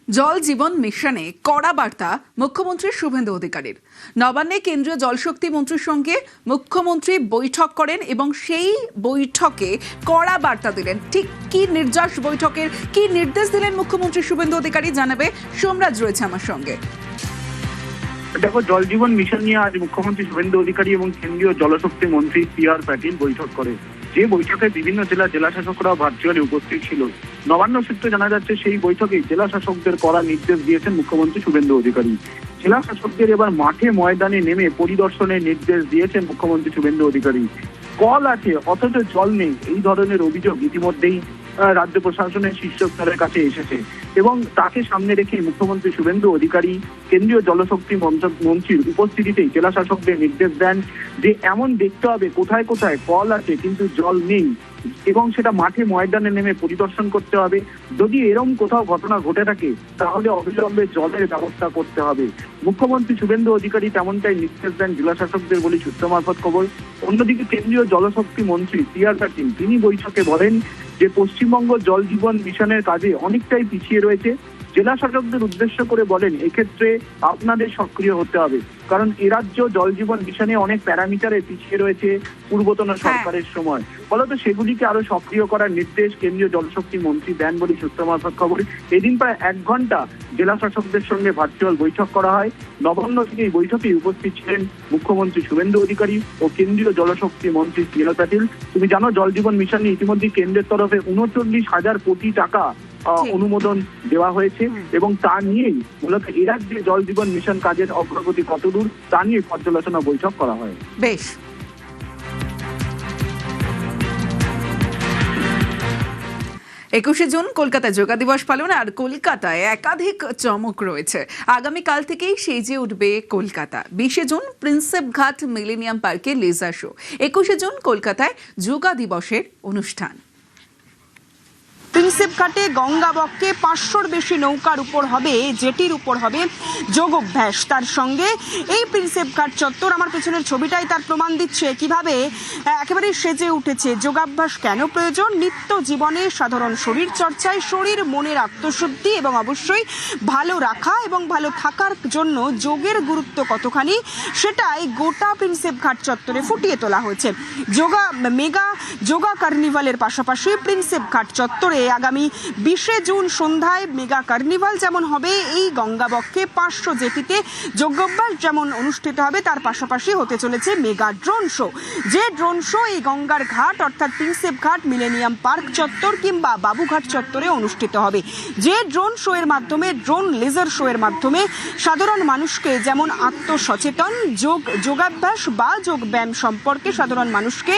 জল জীবন মিশনে কড়া বার্তা মুখ্যমন্ত্রী শুভেন্দু অধিকারীর। নবান্নে কেন্দ্রীয় জলশক্তি মন্ত্রীর সঙ্গে মুখ্যমন্ত্রী বৈঠক করেন এবং সেই বৈঠকে কড়া বার্তা দিলেন। ঠিক কি নির্যাস বৈঠকের কি নির্দেশ দিলেন মুখ্যমন্ত্রী শুভেন্দু অধিকারী জানাবে সোমরাজ রয়েছে আমার সঙ্গে। দেখো, জল জীবন মিশন নিয়ে আজ মুখ্যমন্ত্রী শুভেন্দু অধিকারী এবং কেন্দ্রীয় জলশক্তি মন্ত্রী সি.আর. পাটিল বৈঠক করে। যে বৈঠকে বিভিন্ন জেলা শাসকরা ভার্চুয়ালি উপস্থিত ছিল। নবান্ন সূত্রে জানা যাচ্ছে সেই বৈঠকে জেলা শাসকদের কড়া নির্দেশ দিয়েছেন মুখ্যমন্ত্রী শুভেন্দু অধিকারী। জেলা শাসকদের এবার মাঠে ময়দানে নেমে পরিদর্শনের নির্দেশ দিয়েছেন মুখ্যমন্ত্রী শুভেন্দু অধিকারী। কল আছে অথচ জল নেই, এই ধরনের অভিযোগ ইতিমধ্যেই রাজ্য প্রশাসনের শীর্ষস্তরের কাছে এসেছে এবং তাকে সামনে রেখে মুখ্যমন্ত্রী শুভেন্দু অধিকারী কেন্দ্রীয় জলশক্তি মন্ত্রীর উপস্থিতিতেই জেলা শাসকদের নির্দেশ দেন যে এমন দেখতে হবে কোথায় কোথায় কল আছে কিন্তু জল নেই এবং সেটা মাঠে ময়দানে নেমে পরিদর্শন করতে হবে। যদি এরকম কোথাও ঘটনা ঘটে থাকে তাহলে অবিলম্বে জলের ব্যবস্থা করতে হবে। মুখ্যমন্ত্রী শুভেন্দু অধিকারী তেমনটাই নির্দেশ দেন জেলা শাসকদের বলে সূত্র মারফত খবর। অন্যদিকে কেন্দ্রীয় জলশক্তি মন্ত্রী সি.আর. পাটিল তিনি বৈঠকে বলেন যে পশ্চিমবঙ্গ জল জীবন মিশনের কাজে অনেকটাই পিছিয়ে রয়েছে। জেলা শাসকদের উদ্দেশ্য করে বলেন এক্ষেত্রে আপনাদের সক্রিয় হতে হবে, কারণ এ রাজ্য জল জীবন মিশনে অনেক প্যারামিটারে পিছিয়ে রয়েছে পূর্বতন সরকারের সময়। ফলত সেগুলিকে আরো সক্রিয় করার নির্দেশ কেন্দ্রীয় জলশক্তি মন্ত্রী দেন বলে সূত্র মারফত খবর। এদিন প্রায় 1 ঘন্টা জেলা শাসকদের সঙ্গে ভার্চুয়াল বৈঠক করা হয়। নবান্ন থেকে এই বৈঠকে উপস্থিত ছিলেন মুখ্যমন্ত্রী শুভেন্দু অধিকারী ও কেন্দ্রীয় জলশক্তি মন্ত্রী সি.আর. পাটিল। তুমি জানো, জল জীবন মিশনে ইতিমধ্যে কেন্দ্রের তরফে 39,000 কোটি টাকা অনুমোদন দেওয়া হয়েছে এবং তা নিয়েই মূলত এ রাজ্যে জল জীবন মিশন কাজের অগ্রগতি কতদূর তা নিয়ে পর্যালোচনা বৈঠক করা হয়। বেশ, 21শে জুন কলকাতায় যোগা দিবস পালন আর কলকাতায় একাধিক চমক রয়েছে। আগামীকাল থেকেই সেজে উঠবে কলকাতা। 20শে জুন প্রিন্সেপ ঘাট মিলেনিয়াম পার্কে লেজার শো। 21শে জুন কলকাতায় যোগা দিবসের অনুষ্ঠান। প্রিন্সেপ ঘাটে গঙ্গা বক্ষে 500-র বেশি নৌকার উপর হবে, জেটির উপর হবে যোগ অভ্যাস। তার সঙ্গে এই প্রিন্সেপ ঘাট চত্বর, আমার পেছনের ছবিটাই তার প্রমাণ দিচ্ছে কিভাবে একেবারে সেজে উঠেছে। যোগাভ্যাস কেন প্রয়োজন? নিত্য জীবনে সাধারণ শরীর চর্চায় শরীর মনের আত্মশুদ্ধি এবং অবশ্যই ভালো রাখা এবং ভালো থাকার জন্য যোগের গুরুত্ব কতখানি সেটাই গোটা প্রিন্সেপ ঘাট চত্বরে ফুটিয়ে তোলা হয়েছে। মেগা যোগা কার্নিভালের পাশাপাশি প্রিন্সেপ ঘাট চত্বরে আগামী 20শে জুন সন্ধ্যায় মেগা কার্নিভাল যেমন হবে, এই গঙ্গাবক্ষে 500 জেটিতে যোগাভ্যাস যেমন অনুষ্ঠিত হবে, তার পাশাপাশি হতে চলেছে মেগা ড্রোন শো। যে ড্রোন শো এই গঙ্গার ঘাট অর্থাৎ প্রিন্সেপ ঘাট, মিলেনিয়াম পার্ক চত্বর কিংবা বাবুঘাট চত্বরে অনুষ্ঠিত হবে। যে ড্রোন শো এর মাধ্যমে, ড্রোন লেজার শো এর মাধ্যমে সাধারণ মানুষকে যেমন আত্মসচেতন যোগাভ্যাস বা যোগব্যায়াম সম্পর্কে সাধারণ মানুষকে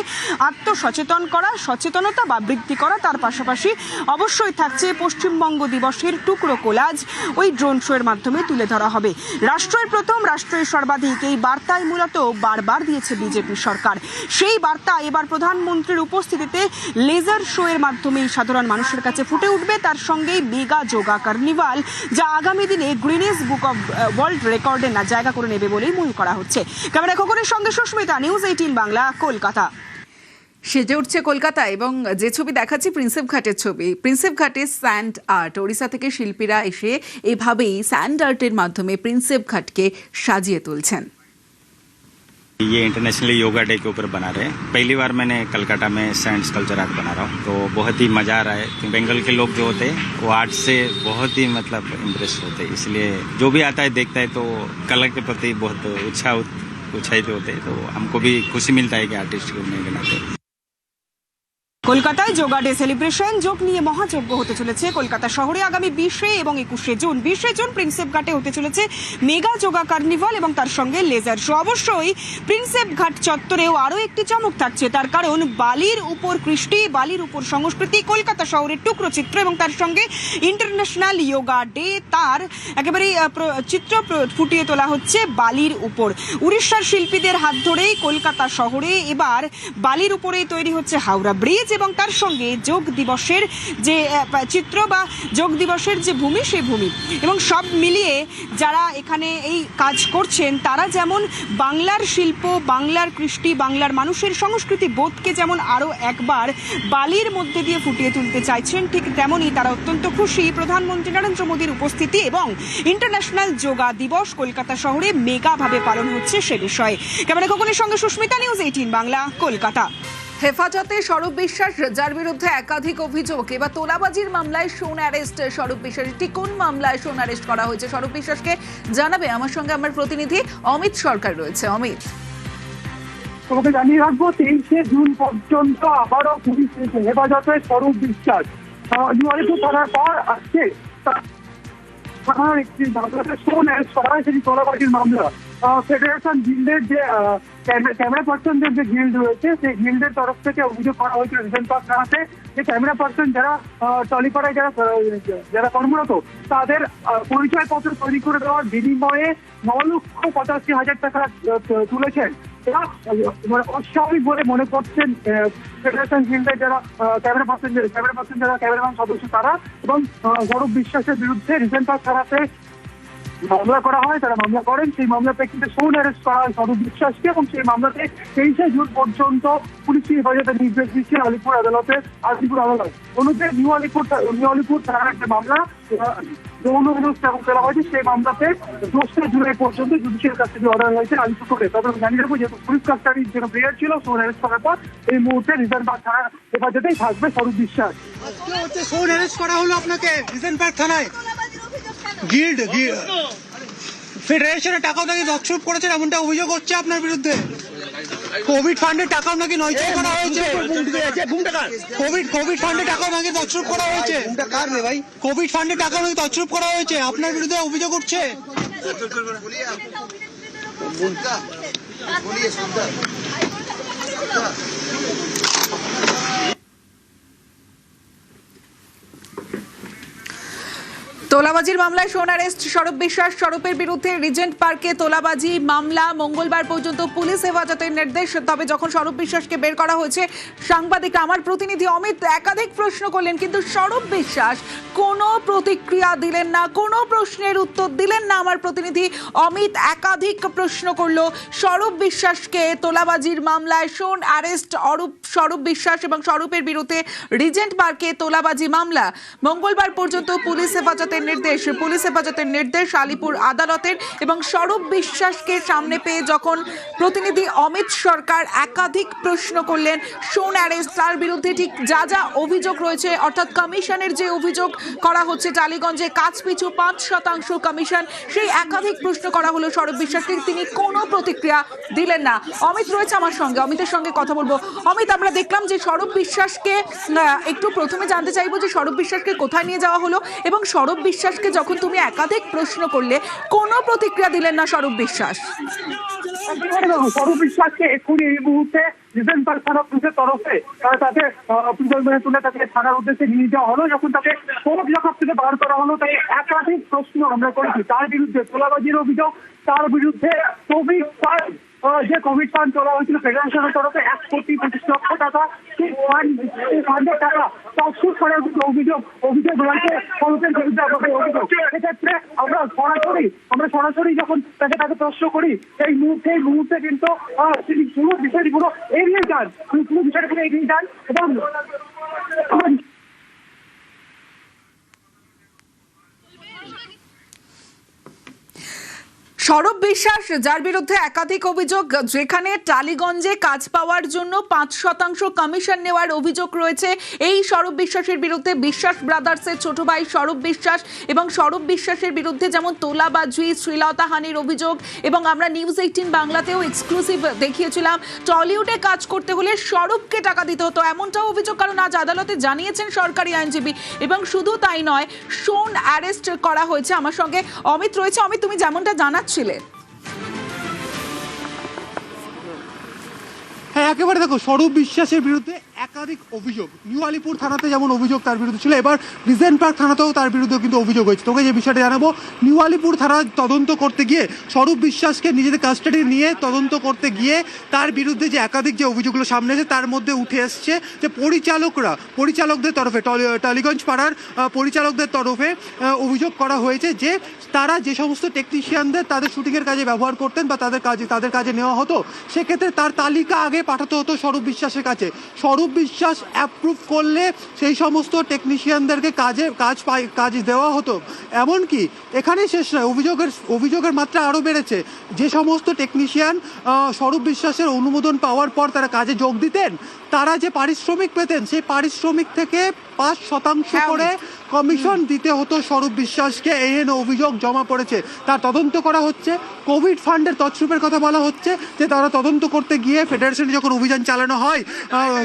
আত্মসচেতন করা, সচেতনতা বা বৃদ্ধি করা, তার পাশাপাশি অবশ্যই থাকছে পশ্চিমবঙ্গ দিবসের টুকরো কোলাজ ওই ড্রোন শো এর মাধ্যমে তুলে ধরা হবে। রাষ্ট্রের প্রথম, রাষ্ট্রের সর্বাধিক, এই বার্তায় মূলত বারবার দিয়েছে বিজেপি সরকার। সেই বার্তা এবার প্রধানমন্ত্রীর উপস্থিতিতে লেজার শো এর মাধ্যমেই সাধারণ মানুষের কাছে ফুটে উঠবে। তার সঙ্গেই মেগা যোগা কার্নিভাল, যা আগামী দিনে গ্রিনেস বুক অব ওয়ার্ল্ড রেকর্ডে জায়গা করে নেবে বলেই মনে করা হচ্ছে। ক্যামেরা খবরের সঙ্গে সুস্মিতা, নিউজ 18 বাংলা, কলকাতা। সেজে উঠছে কলকাতা এবং যে ছবি দেখাচ্ছি প্রিন্সেপ ঘাটের ছবি। প্রিন্সেপ ঘাটে স্যান্ড আর্ট, ওড়িশা থেকে শিল্পীরা এসে এভাবেই স্যান্ড আর্টের মাধ্যমে প্রিন্সেপ ঘাটকে সাজিয়ে তুলছেন। ये इंटरनेशनल योगा डे के ऊपर बना रहे हैं। पहली बार मैंने कलकत्ता में सैंड स्कल्पचर आर्ट बना रहा हूँ, तो बहुत ही मज़ा आ रहा है। बंगाल के लोग जो होते हैं वो आर्ट से बहुत ही इम्प्रेस होते हैं, इसलिए जो भी आता है देखता है तो कला के प्रति बहुत उत्साहित होते हैं। तो हमको भी खुशी मिलता है कि आर्टिस्ट को नहीं बनाते। কলকাতায় যোগা ডে সেলিব্রেশন, যোগ নিয়ে মহাযজ্ঞ হতে চলেছে কলকাতা শহরে আগামী 20শে এবং 21শে জুন। 20শে জুন প্রিন্সেপ ঘাটে হতে চলেছে মেগা যোগা কার্নিভাল এবং তার সঙ্গে লেজার শো। অবশ্যই প্রিন্সেপ ঘাট চত্বরেও আরও একটি চমক থাকছে, তার কারণ বালির উপর কৃষ্টি, বালির উপর সংস্কৃতি, কলকাতা শহরের টুকরো চিত্র এবং তার সঙ্গে ইন্টারন্যাশনাল যোগা ডে, তার একেবারে চিত্র ফুটিয়ে তোলা হচ্ছে বালির উপর। উড়িষ্যার শিল্পীদের হাত ধরেই কলকাতা শহরে এবার বালির উপরেই তৈরি হচ্ছে হাওড়া ব্রিজ এবং তার সঙ্গে যোগ দিবসের যে চিত্র বা যোগ দিবসের যে ভূমি সেই ভূমি এবং সব মিলিয়ে যারা এখানে এই কাজ করছেন তারা যেমন বাংলার শিল্প, বাংলার কৃষ্টি, বাংলার মানুষের সংস্কৃতি বোধকে যেমন আরও একবার বালির মধ্যে দিয়ে ফুটিয়ে তুলতে চাইছেন, ঠিক তেমনই তারা অত্যন্ত খুশি প্রধানমন্ত্রী নরেন্দ্র মোদীর উপস্থিতি এবং ইন্টারন্যাশনাল যোগা দিবস কলকাতা শহরে মেগাভাবে পালন হচ্ছে সে বিষয়ে। ক্যামেরা খোকনের সঙ্গে সুস্মিতা, নিউজ 18 বাংলা, কলকাতা। হেফাজতে স্বরূপ বিশ্বাস, যার বিরুদ্ধে একাধিক অভিযোগ, এবার তোলাবাজির মামলায় সোন অ্যারেস্ট স্বরূপ বিশ্বাস। এটি কোন মামলায় সোন অ্যারেস্ট করা হয়েছে স্বরূপ বিশ্বাসকে জানাবে আমার সঙ্গে আমার প্রতিনিধি অমিত সরকার রয়েছে। অমিত, তোমাকে জানিয়ে রাখবো 23শে জুন পর্যন্ত আবারও পুলিশ হেফাজতে স্বরূপ বিশ্বাস নিউয়ালিপুর থানার পর আজকে থানার একটি মামলাতে সোন অ্যারেস্ট করা হয়, সেটি তোলাবাজির মামলা। ফেডারেশন গিল্ডের যে ক্যামেরা পার্সনদের যে গিল্ড রয়েছে সেই গিল্ডের তরফ থেকে অভিযোগ করা হয়েছে রিজেন্ট পার্ক থানাতে যে ক্যামেরা পার্সন যারা টলিপাড়ায় যারা কর্মরত তাদের পরিচয়পত্র তৈরি করে দেওয়ার বিনিময়ে 9,85,000 টাকা তুলেছেন। এরা অস্বাভাবিক বলে মনে করছেন ফেডারেশন গিল্ডের যারা ক্যামেরাম্যান সদস্য তারা, এবং স্বরূপ বিশ্বাসের বিরুদ্ধে রিজেন্ট পার্ক থানাতে মামলা করা হয়। তারা মামলা করেন, সেই মামলা প্রেক্ষিতে সোন অ্যারেস্ট করা হয় স্বরূপ বিশ্বাসকে এবং সেই মামলাতে 23শে জুন পর্যন্ত পুলিশি হেফাজতে নির্দেশ দিচ্ছে আলিপুর আদালত। অনুযায়ী নিউ আলিপুর থানার যে মামলা যৌন হেনস্থা করা হয়েছে সেই মামলাতে 2রা জুলাই পর্যন্ত জুডিশিয়াল কাস্টডি অর্ডার হয়েছে আলিপুর কোর্টে। তবে জানিয়ে রাখবো যেহেতু পুলিশ কাস্টডির জন্য প্রেয়ার ছিল সোন অ্যারেস্ট করার পর এই মুহূর্তে রিজেন্ট পার্ক থানার হেফাজতেই থাকবে স্বরূপ বিশ্বাস। সোন অ্যারেস্ট করা হলো আপনাকে রিজেন্ট পার্ক থানায়। গিল্ড ফেডারেশনের টাকাও নাকি দখল করেছেন এমনটা অভিযোগ হচ্ছে আপনার বিরুদ্ধে। কোভিড ফান্ডের টাকাও নাকি নয়ছয় করা হয়েছে। কোভিড ফান্ডের টাকাও নাকি তছরূপ করা হয়েছে। কোভিড ফান্ডের টাকাও নাকি তছরূপ করা হয়েছে, আপনার বিরুদ্ধে অভিযোগ উঠছে। তোলাবাজির মামলায় সোন অ্যারেস্ট স্বরূপ বিশ্বাস। স্বরূপের বিরুদ্ধে রিজেন্ট পার্কে তোলাবাজি মামলা, মঙ্গলবার পর্যন্ত পুলিশ হেফাজতের নির্দেশ। তবে যখন স্বরূপ বিশ্বাসকে বের করা হয়েছে, সাংবাদিক আমার প্রতিনিধি অমিত একাধিক প্রশ্ন করলেন, কিন্তু স্বরূপ বিশ্বাস কোনো প্রতিক্রিয়া দিলেন না, কোনো প্রশ্নের উত্তর দিলেন না। আমার প্রতিনিধি অমিত একাধিক প্রশ্ন করলো স্বরূপ বিশ্বাসকে। তোলাবাজির মামলায় সোন অ্যারেস্ট স্বরূপ বিশ্বাস এবং স্বরূপের বিরুদ্ধে রিজেন্ট পার্কে তোলাবাজি মামলা, মঙ্গলবার পর্যন্ত পুলিশ হেফাজতের নির্দেশ আলিপুর আদালতের। এবং স্বরূপ বিশ্বাসকে সামনে পেয়ে যখন প্রতিনিধি অমিত সরকার একাধিক প্রশ্ন করলেন সোন অ্যারেস্ট, তার বিরুদ্ধে ঠিক যা যা অভিযোগ রয়েছে, অর্থাৎ কমিশনের যে অভিযোগ করা হচ্ছে টালিগঞ্জে কাজ পিছু 5% কমিশন, সেই একাধিক প্রশ্ন করা হলো স্বরূপ বিশ্বাসকে। তিনি কোনো প্রতিক্রিয়া দিলেন না। অমিত রয়েছে আমার সঙ্গে, অমিতের সঙ্গে কথা বলবো। অমিত, আমরা দেখলাম যে স্বরূপ বিশ্বাসকে একটু প্রথমে জানতে চাইবো যে স্বরূপ বিশ্বাসকে কোথায় নিয়ে যাওয়া হলো, এবং স্বরূপ বিশ্বাসকে যখন তুমি একাধিক প্রশ্ন করলে কোনো প্রতিক্রিয়া দিলেন না স্বরূপ বিশ্বাস। স্বরূপ বিশ্বাসকে এক্ষুনি এই মুহূর্তে রিজেন্ট পার্ক থানা পুলিশের তরফে তাকে তুলে তাকে থানার উদ্দেশ্যে নিয়ে যাওয়া হলো। যখন তাকে কোর্ট লকআপ থেকে বার করা হলো, তাই একাধিক প্রশ্ন আমরা করেছি তার বিরুদ্ধে। তোলাবাজির অভিযোগ, তার বিরুদ্ধে কোভিড ফান্ড, যে কোভিড ফান্ড তোলা হয়েছিল ফেডারেশনের তরফে 1,25,00,000 টাকা, সেই ফান্ডের টাকা তছরূপ করার অভিযোগ রয়েছে স্বরূপের বিরুদ্ধে। সেক্ষেত্রে আমরা সরাসরি যখন তাকে প্রশ্ন করি, এই মুহূর্তে কিন্তু তিনি পুরো বিষয়টি এড়িয়ে যান এবং স্বরূপ বিশ্বাস, যার বিরুদ্ধে একাধিক অভিযোগ, যেখানে টালিগঞ্জে কাজ পাওয়ার জন্য 5% কমিশন নেওয়ার অভিযোগ রয়েছে, এই স্বরূপ বিশ্বাসের বিরুদ্ধে বিশ্বাস ব্রাদার্সের ছোট ভাই স্বরূপ বিশ্বাস এবং স্বরূপ বিশ্বাসের বিরুদ্ধে যেমন তোলাবাজি, শ্লীলতাহানির অভিযোগ, এবং আমরা নিউজ 18 বাংলাতেও এক্সক্লুসিভ দেখিয়েছিলাম টলিউডে কাজ করতে হলে স্বরূপকে টাকা দিতে হতো, এমনটাও অভিযোগ কারণ আজ আদালতে জানিয়েছেন সরকারি আইনজীবী। এবং শুধু তাই নয়, সোন অ্যারেস্ট করা হয়েছে। আমার সঙ্গে অমিত রয়েছে। অমিত, তুমি যেমনটা জানাচ্ছিলে। হ্যাঁ, একেবারে দেখো, স্বরূপ বিশ্বাসের বিরুদ্ধে একাধিক অভিযোগ নিউ আলিপুর থানাতে যেমন অভিযোগ তার বিরুদ্ধে ছিল, এবার রিজেন্ট পার্ক থানাতেও তার বিরুদ্ধে কিন্তু অভিযোগ হয়েছে। তোকে যে বিষয়টা জানাবো, নিউ আলিপুর থানা তদন্ত করতে গিয়ে স্বরূপ বিশ্বাসকে নিজেদের কাস্টাডি নিয়ে তদন্ত করতে গিয়ে তার বিরুদ্ধে যে একাধিক যে অভিযোগগুলো সামনে এসে তার মধ্যে উঠে এসছে যে পরিচালকদের তরফে টালিগঞ্জ পাড়ার পরিচালকদের তরফে অভিযোগ করা হয়েছে যে তারা যে সমস্ত টেকনিশিয়ানদের তাদের শুটিংয়ের কাজে ব্যবহার করতেন বা তাদের কাজে নেওয়া হতো, সেক্ষেত্রে তার তালিকা আগে পাঠাতে হতো স্বরূপ বিশ্বাসের কাছে। স্বরূপ বিশ্বাস অ্যাপ্রুভ করলে সেই সমস্ত টেকনিশিয়ানদেরকে কাজ দেওয়া হতো। এমনকি এখানেই শেষ নয়, অভিযোগের মাত্রা আরও বেড়েছে। যে সমস্ত টেকনিশিয়ান স্বরূপ বিশ্বাসের অনুমোদন পাওয়ার পর তারা কাজে যোগ দিতেন, তারা যে পারিশ্রমিক পেতেন সেই পারিশ্রমিক থেকে 5% করে কমিশন দিতে হতো স্বরূপ বিশ্বাসকে। এই অভিযোগ জমা পড়েছে, তার তদন্ত করা হচ্ছে। কোভিড ফান্ডের তছরূপের কথা বলা হচ্ছে যে তারা তদন্ত করতে গিয়ে ফেডারেশনে যখন অভিযান চালানো হয়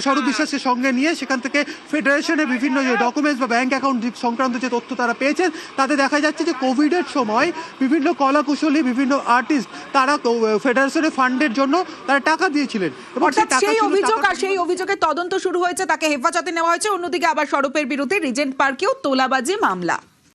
স্বরূপ বিশ্বাসকে সঙ্গে নিয়ে, সেখান থেকে ফেডারেশনের বিভিন্ন যে ডকুমেন্টস বা ব্যাংক অ্যাকাউন্ট সংক্রান্ত যে তথ্য তারা পেয়েছেন, তাতে দেখা যাচ্ছে যে কোভিডের সময় বিভিন্ন কলাকুশলী, বিভিন্ন আর্টিস্ট তারা ফেডারেশনের ফান্ডের জন্য তারা টাকা দিয়েছিলেন। অর্থাৎ সেই অভিযোগ আর সেই অভিযোগের তদন্ত শুরু হয়েছে, তাকে হেফাজতে নেওয়া হয়েছে। অন্যদিকে আবার স্বরূপের বিরুদ্ধে রিজেন্ট পার্কেও তোলাবাজি মামলা।